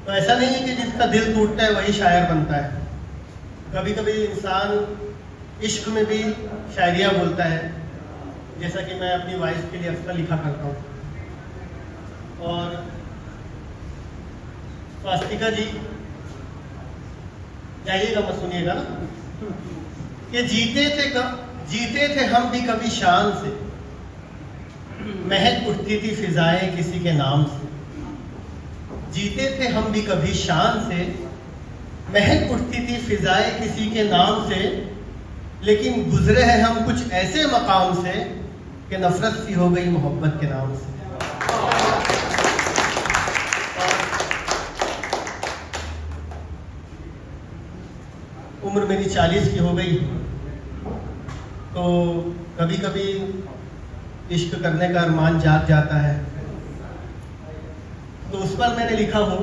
तो ऐसा नहीं है कि जिसका दिल टूटता है वही शायर बनता है। कभी कभी इंसान इश्क में भी शायरियाँ बोलता है, जैसा कि मैं अपनी वाइफ के लिए अक्सर लिखा करता हूँ। और स्वास्तिका जी जाइएगा, मत सुनिएगा ना, कि जीते थे हम भी कभी शान से, महक उठती थी फिजाएं किसी के नाम से। जीते थे हम भी कभी शान से, महक उठती थी फिजाएं किसी के नाम से, लेकिन गुजरे हैं हम कुछ ऐसे मकाम से कि नफरत सी हो गई मोहब्बत के नाम से। उम्र मेरी 40 की हो गई, तो कभी कभी इश्क करने का अरमान जाग जाता है। तो उस पर मैंने लिखा हूँ,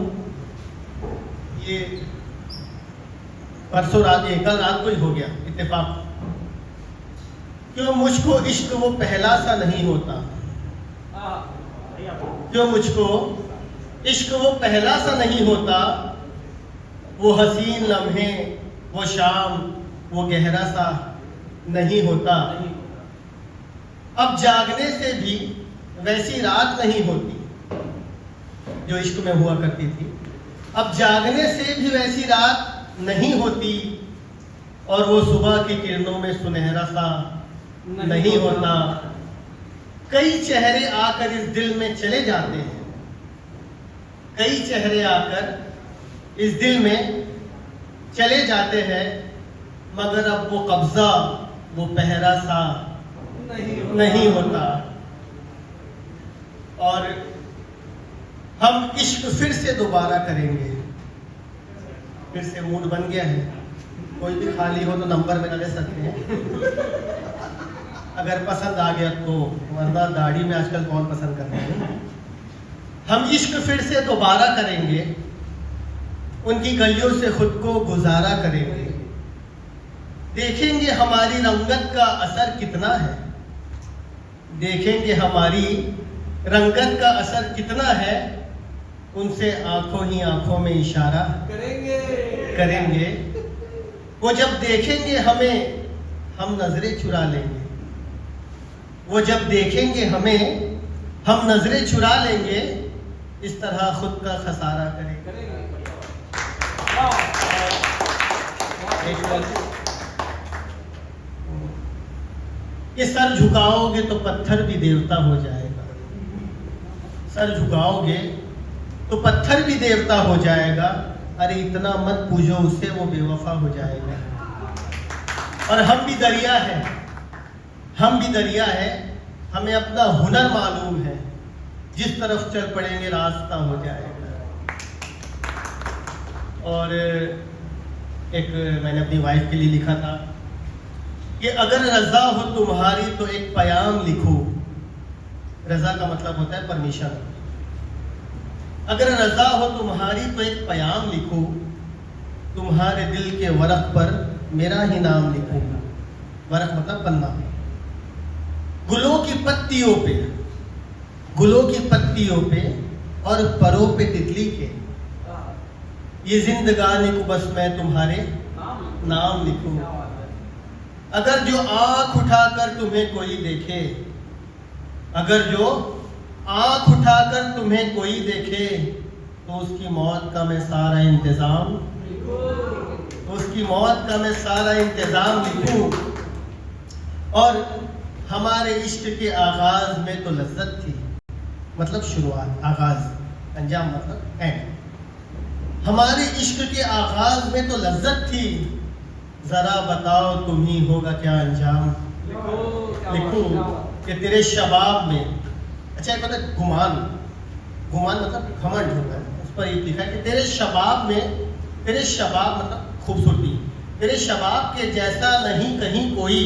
ये परसों रात, कल रात को ही हो गया इत्तेफाक, क्यों मुझको इश्क वो पहला सा नहीं होता, क्यों मुझको इश्क वो पहला सा नहीं होता, वो हसीन लम्हे, वो शाम, वो गहरा सा नहीं होता। अब जागने से भी वैसी रात नहीं होती जो इश्क में हुआ करती थी, अब जागने से भी वैसी रात नहीं होती, और वो सुबह की किरणों में सुनहरा सा नहीं होता। कई चेहरे आकर इस दिल में चले जाते हैं, कई चेहरे आकर इस दिल में चले जाते हैं, मगर अब वो कब्जा, वो पहरा सा नहीं होता। और हम इश्क फिर से दोबारा करेंगे, फिर से मूड बन गया है। कोई भी खाली हो तो नंबर मेरा ले सकते हैं अगर पसंद आ गया तो, वरना दाढ़ी में आजकल कौन पसंद करते हैं। हम इश्क फिर से दोबारा करेंगे, उनकी गलियों से खुद को गुजारा करेंगे, देखेंगे हमारी रंगत का असर कितना है, देखेंगे हमारी रंगत का असर कितना है, उनसे आंखों ही आंखों में इशारा करेंगे। वो जब देखेंगे हमें, हम नजरें चुरा लेंगे, वो जब देखेंगे हमें, हम नजरें चुरा लेंगे, इस तरह खुद का खसारा करेंगे। कि सर झुकाओगे तो पत्थर भी देवता हो जाएगा, सर झुकाओगे तो पत्थर भी देवता हो जाएगा, अरे इतना मत पूजो उससे, वो बेवफा हो जाएगा। और हम भी दरिया हैं, हम भी दरिया हैं, हमें अपना हुनर मालूम है, जिस तरफ चल पड़ेंगे रास्ता हो जाएगा। और एक मैंने अपनी वाइफ के लिए लिखा था कि अगर रजा हो तुम्हारी तो एक पयाम लिखो, रजा का मतलब होता है परमिशन। अगर रजा हो तुम्हारी तो एक पयाम लिखो, तुम्हारे दिल के वरक पर मेरा ही नाम लिखो। वरक मतलब पन्ना। गुलों की पत्तियों पे, गुलों की पत्तियों पे और परों पे तितली के, ये जिंदगानी को बस मैं तुम्हारे नाम लिखूं। अगर जो आंख उठाकर तुम्हें कोई देखे, अगर जो आंख उठाकर तुम्हें कोई देखे, तो उसकी मौत का मैं सारा इंतजाम, तो उसकी मौत का मैं सारा इंतजाम लिखूं। और हमारे इश्क के आगाज में तो लज्जत थी, मतलब शुरुआत, आगाज, अंजाम मतलब एंड। हमारे इश्क के आगाज में तो लज्जत थी, जरा बताओ तुम ही होगा क्या अंजाम। लिखूं कि तेरे शबाब में, अच्छा एक मतलब गुमान, गुमान मतलब घमंड होता है, उस पर ये लिखा है कि तेरे शबाब में, तेरे शबाब मतलब खूबसूरती, तेरे शबाब के जैसा नहीं कहीं कोई।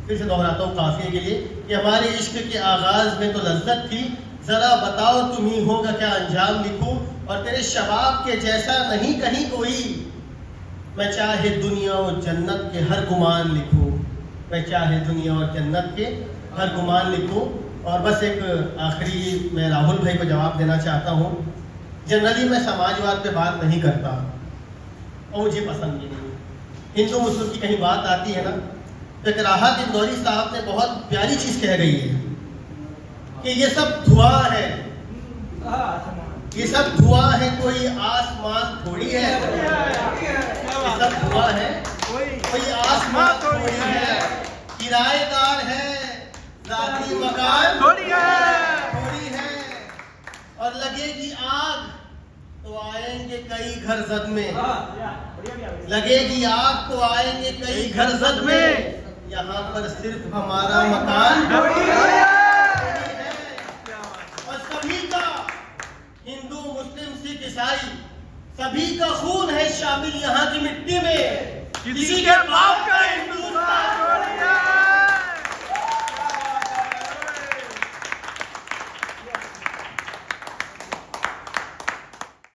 फिर से दोहराता हूँ काफिये के लिए कि हमारे इश्क के आगाज में तो लज्जत थी, जरा बताओ तुम ही होगा क्या अंजाम लिखूं। और तेरे शबाब के जैसा नहीं कहीं कोई, मैं चाहे दुनिया और जन्नत के हर गुमान लिखूं, मैं चाहे दुनिया और जन्नत के हर गुमान लिखूं। और बस एक आखिरी मैं राहुल भाई को जवाब देना चाहता हूं जनरली मैं समाजवाद पे बात नहीं करता और मुझे पसंद भी नहीं। हिंदू मुस्लिम की कहीं बात आती है ना, तो एक राहत इंदौरी साहब ने बहुत प्यारी चीज कह गई है कि ये सब धुआं है, ये सब धुआं है, कोई आसमान थोड़ी है। ये सब धुआं है, कोई आसमान थोड़ी है, किराएदार है, जाती मकान थोड़ी है, और लगेगी आग तो आएंगे कई घर जद में, लगेगी आग तो आएंगे कई घर जद में, यहाँ पर सिर्फ हमारा मकान है। और सभी का, हिंदू मुस्लिम सिख ईसाई, सभी का खून है शामिल यहाँ की मिट्टी में, किसी के बाप का हिंदू